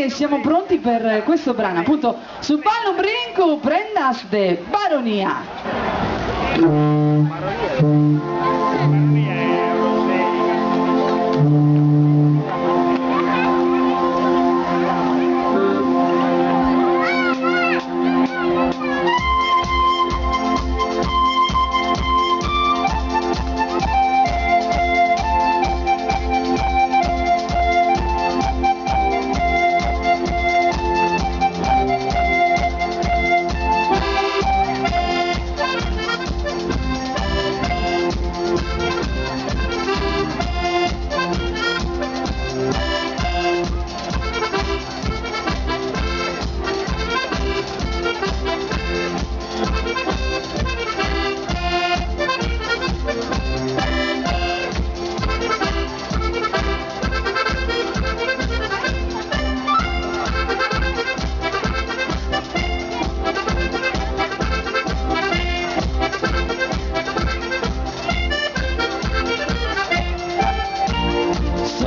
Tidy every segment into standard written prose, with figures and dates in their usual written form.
e siamo pronti per questo brano, appunto, sul ballo brinco prendas de Baronia.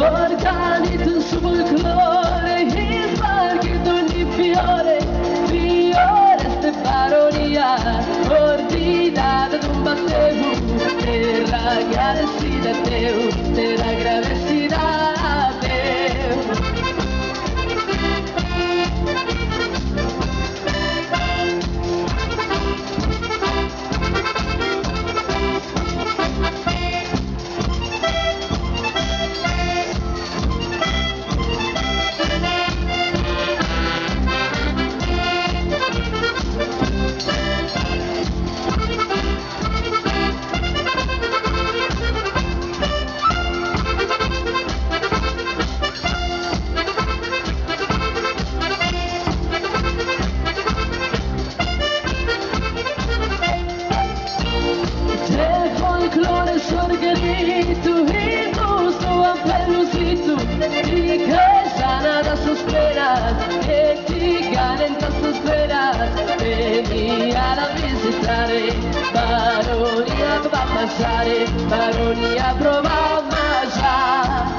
Organit su folklore, il parche d'ogni fiore, ste Baronia, ordinata d'un battevo, terra gradessi da Teu, terra gradessi da Teu. Sorgeritu, hitu, sua pelusitu, di che sana da sospera, e ti calenta sospera, veni a visitare, Baronia va a passare, Baronia prova a mangiare.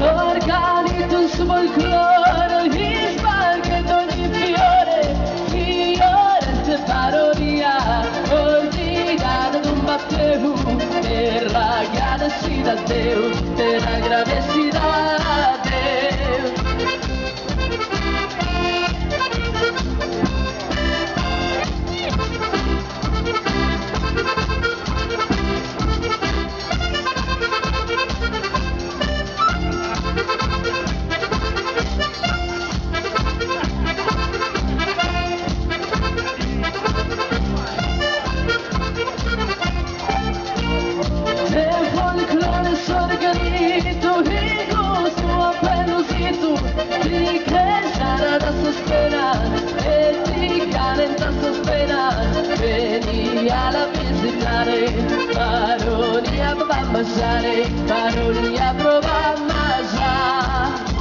Organit su folklore, il parche d'ogni fiore, ste Baronia, ordinata d'un battevo, terra gradessi da Teu, terra gradessi da Teu. Sorgeritu, hitu, sua pelusitu, di che sana da sospera, e ti calenta sospera, veni alla visitare, Baronia va a mangiare, Baronia prova a mangiare.